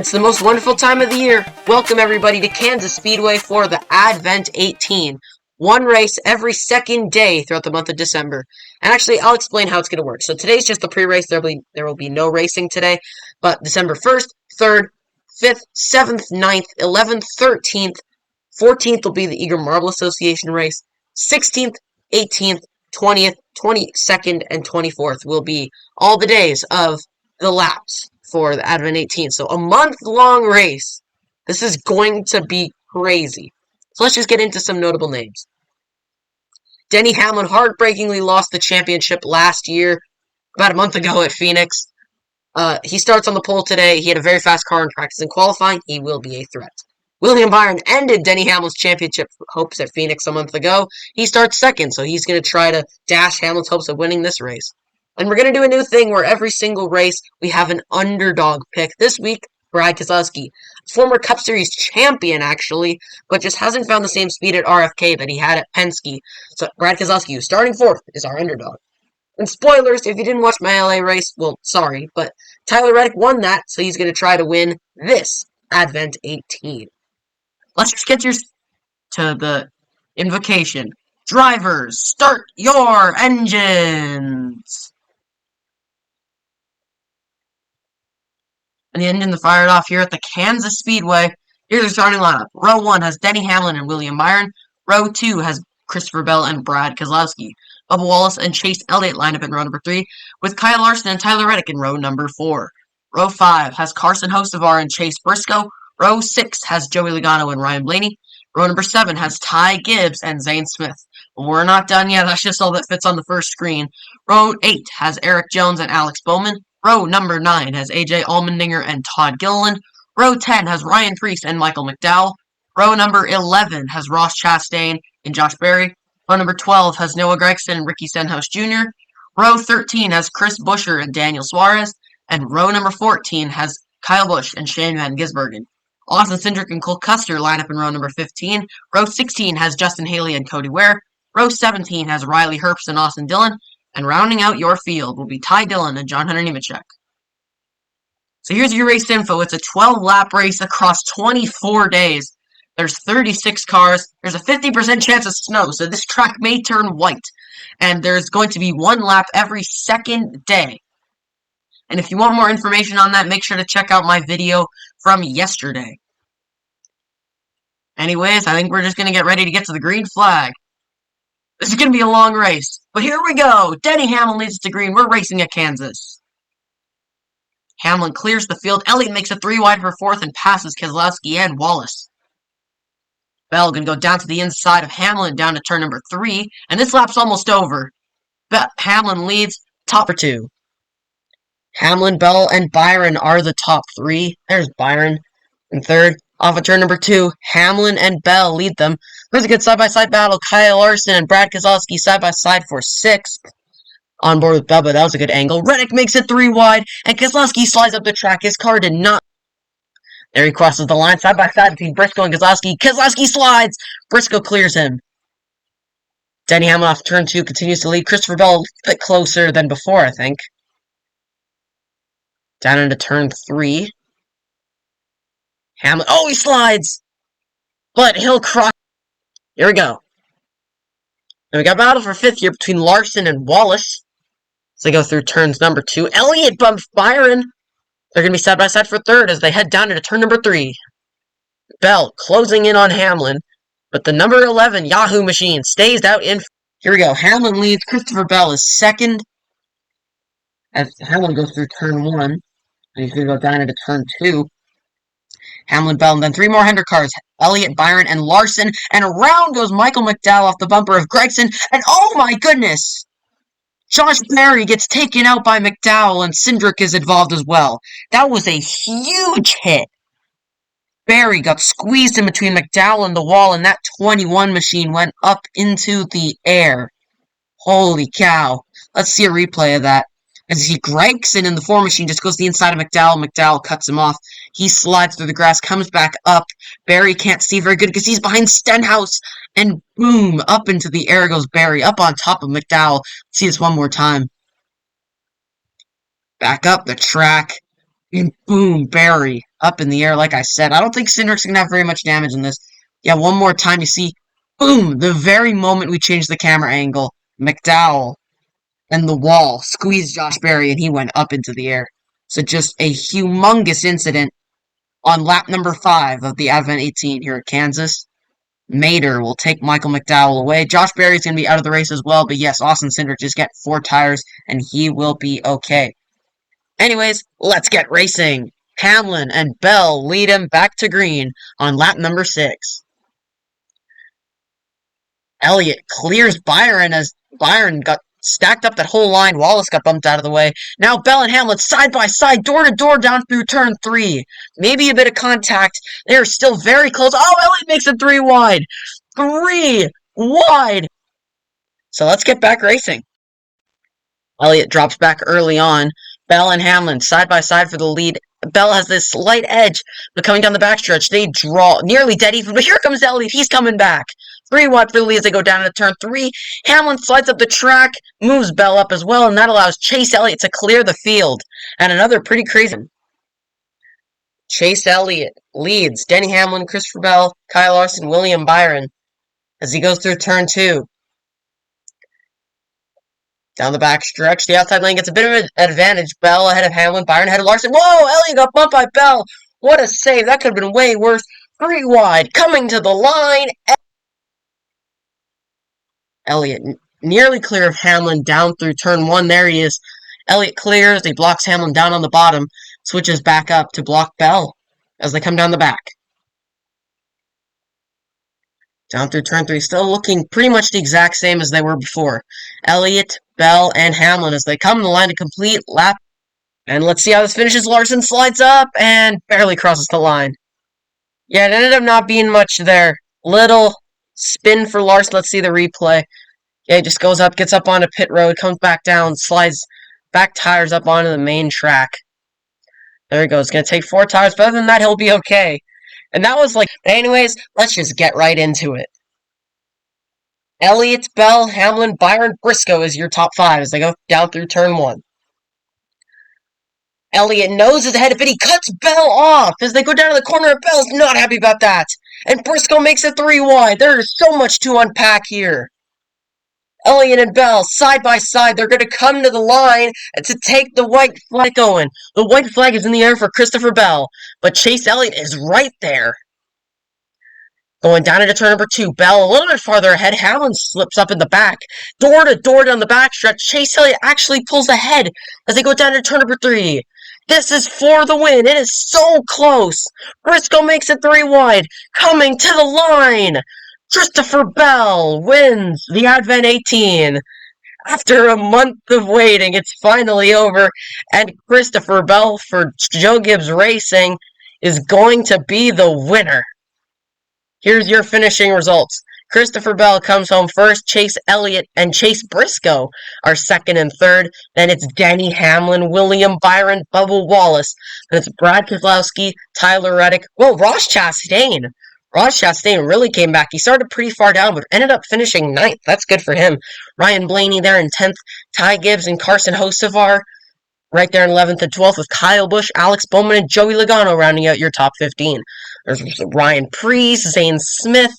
It's the most wonderful time of the year. Welcome everybody to Kansas Speedway for the Advent 18. One race every second day throughout the month of December. And actually, I'll explain how it's going to work. So today's just the pre-race. There will be no racing today. But December 1st, 3rd, 5th, 7th, 9th, 11th, 13th, 14th will be the Eager Marble Association race. 16th, 18th, 20th, 22nd, and 24th will be all the days of the laps for the Advent 18. So a month-long race. This is going to be crazy. So let's just get into some notable names. Denny Hamlin heartbreakingly lost the championship last year, about a month ago at Phoenix. He starts on the pole today. He had a very fast car in practice and qualifying. He will be a threat. William Byron ended Denny Hamlin's championship hopes at Phoenix a month ago. He starts second, so he's going to try to dash Hamlin's hopes of winning this race. And we're going to do a new thing where every single race we have an underdog pick. This week, Brad Keselowski, former Cup Series champion actually, but just hasn't found the same speed at RFK that he had at Penske. So Brad Keselowski, who's starting fourth, is our underdog. And spoilers, if you didn't watch my LA race, well, sorry, but Tyler Reddick won that, so he's going to try to win this Advent 18. Let's just get to the invocation. Drivers, start your engines! And the engines are fired off here at the Kansas Speedway. Here's the starting lineup. Row 1 has Denny Hamlin and William Byron. Row 2 has Christopher Bell and Brad Keselowski. Bubba Wallace and Chase Elliott line up in row number 3, with Kyle Larson and Tyler Reddick in row number 4. Row 5 has Carson Hocevar and Chase Briscoe. Row 6 has Joey Logano and Ryan Blaney. Row number 7 has Ty Gibbs and Zane Smith. But we're not done yet. That's just all that fits on the first screen. Row 8 has Eric Jones and Alex Bowman. Row number 9 has AJ Allmendinger and Todd Gilliland. Row 10 has Ryan Preece and Michael McDowell. Row number 11 has Ross Chastain and Josh Berry. Row number 12 has Noah Gragson and Ricky Stenhouse Jr. Row 13 has Chris Buescher and Daniel Suarez. And row number 14 has Kyle Busch and Shane Van Gisbergen. Austin Cindric and Cole Custer line up in row number 15. Row 16 has Justin Haley and Cody Ware. Row 17 has Riley Herbst and Austin Dillon. And rounding out your field will be Ty Dillon and John Hunter Nemechek. So here's your race info. It's a 12-lap race across 24 days. There's 36 cars. There's a 50% chance of snow, so this track may turn white. And there's going to be one lap every second day. And if you want more information on that, make sure to check out my video from yesterday. Anyways, I think we're just going to get ready to get to the green flag. This is going to be a long race. But here we go. Denny Hamlin leads to green. We're racing at Kansas. Hamlin clears the field. Elliott makes a 3 wide for 4th and passes Keselowski and Wallace. Bell going to go down to the inside of Hamlin down to turn number 3. And this lap's almost over. But Hamlin leads top 2. Hamlin, Bell, and Byron are the top 3. There's Byron in 3rd. Off of turn number 2, Hamlin and Bell lead them. There's a good side-by-side battle. Kyle Larson and Brad Keselowski side-by-side for 6th. On board with Bubba, that was a good angle. Reddick makes it 3 wide, and Keselowski slides up the track. His car did not. There he crosses the line side-by-side between Briscoe and Keselowski. Keselowski slides! Briscoe clears him. Denny Hamlin off turn 2 continues to lead. Christopher Bell a bit closer than before, I think. Down into turn 3. Hamlin. Oh, he slides! But he'll cross. Here we go. And we got battle for 5th here between Larson and Wallace. As they go through turns number 2. Elliott bumps Byron. They're going to be side by side for 3rd as they head down into turn number 3. Bell closing in on Hamlin. But the number 11 Yahoo machine stays out in. Here we go. Hamlin leads. Christopher Bell is 2nd. As Hamlin goes through turn 1. And he's going to go down into turn 2. Hamlin, Bell, and then 3 more Hendrick cars. Elliott, Byron, and Larson. And around goes Michael McDowell off the bumper of Gragson. And oh my goodness! Josh Berry gets taken out by McDowell, and Cindric is involved as well. That was a huge hit. Berry got squeezed in between McDowell and the wall, and that 21 machine went up into the air. Holy cow. Let's see a replay of that. As he Gregson in the 4 machine just goes to the inside of McDowell. McDowell cuts him off. He slides through the grass, comes back up. Berry can't see very good because he's behind Stenhouse. And boom, up into the air goes Berry, up on top of McDowell. Let's see this one more time. Back up the track. And boom, Berry. up in the air, like I said. I don't think Cindric's going to have very much damage in this. Yeah, one more time, you see, boom, the very moment we changed the camera angle, McDowell and the wall squeezed Josh Berry, and he went up into the air. So just a humongous incident on lap number 5 of the Advent 18 here at Kansas. Mater will take Michael McDowell away. Josh Berry's going to be out of the race as well, but yes, Austin Cindric just get 4 tires, and he will be okay. Anyways, let's get racing. Hamlin and Bell lead him back to green on lap number 6. Elliott clears Byron as Byron got stacked up that whole line. Wallace got bumped out of the way. Now Bell and Hamlin side by side, door to door down through turn 3. Maybe a bit of contact. They're still very close. Oh, Elliott makes it 3 wide. 3 wide. So let's get back racing. Elliott drops back early on. Bell and Hamlin side by side for the lead. Bell has this slight edge, but coming down the backstretch, they draw nearly dead even. But here comes Elliott. He's coming back. 3 wide for the lead as they go down into turn 3. Hamlin slides up the track, moves Bell up as well, and that allows Chase Elliott to clear the field. And another pretty crazy. Chase Elliott leads Denny Hamlin, Christopher Bell, Kyle Larson, William Byron as he goes through turn 2. Down the back stretch, the outside lane gets a bit of an advantage. Bell ahead of Hamlin, Byron ahead of Larson. Whoa, Elliott got bumped by Bell. What a save. That could have been way worse. 3 wide, coming to the line. Elliott nearly clear of Hamlin down through turn 1. There he is. Elliott clears. He blocks Hamlin down on the bottom. Switches back up to block Bell as they come down the back. Down through turn 3, still looking pretty much the exact same as they were before. Elliott, Bell, and Hamlin as they come to the line to complete lap. And let's see how this finishes. Larson slides up and barely crosses the line. Yeah, it ended up not being much there. Little spin for Larson. Let's see the replay. Yeah, he just goes up, gets up onto pit road, comes back down, slides back tires up onto the main track. There he goes. Going to take 4 tires, but other than that, he'll be okay. And that was like, anyways, let's just get right into it. Elliott, Bell, Hamlin, Byron, Briscoe is your top 5 as they go down through turn 1. Elliott noses ahead, but he cuts Bell off as they go down to the corner. Bell's not happy about that. And Briscoe makes it 3 wide. There is so much to unpack here. Elliott and Bell, side by side, they're going to come to the line to take the white flag going. The white flag is in the air for Christopher Bell, but Chase Elliott is right there. Going down into turn number 2, Bell a little bit farther ahead. Hamlin slips up in the back. Door to door down the backstretch. Chase Elliott actually pulls ahead as they go down to turn number 3. This is for the win. It is so close. Briscoe makes it 3 wide. Coming to the line. Christopher Bell wins the Advent 18. After a month of waiting, it's finally over. And Christopher Bell for Joe Gibbs Racing is going to be the winner. Here's your finishing results. Christopher Bell comes home first. Chase Elliott and Chase Briscoe are second and third. Then it's Denny Hamlin, William Byron, Bubba Wallace. Then it's Brad Keselowski, Tyler Reddick. Whoa, Ross Chastain. Ross Chastain really came back. He started pretty far down, but ended up finishing 9th. That's good for him. Ryan Blaney there in 10th. Ty Gibbs and Carson Hocevar right there in 11th and 12th with Kyle Busch, Alex Bowman, and Joey Logano rounding out your top 15. There's Ryan Preece, Zane Smith,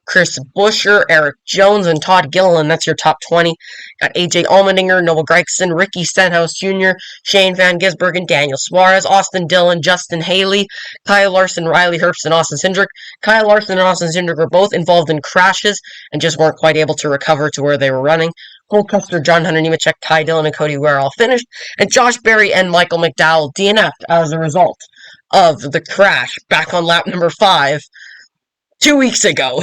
Chris Buescher, Eric Jones, and Todd Gilliland. That's your top 20. Got AJ Allmendinger, Noah Gragson, Ricky Stenhouse Jr., Shane Van Gisbergen, Daniel Suarez, Austin Dillon, Justin Haley, Kyle Larson, Riley Herbst, and Austin Cindric. Kyle Larson and Austin Cindric were both involved in crashes and just weren't quite able to recover to where they were running. Cole Custer, John Hunter Nemechek, Ty Dillon, and Cody Ware all finished. And Josh Berry and Michael McDowell DNF'd as a result of the crash back on lap number 5 2 weeks ago.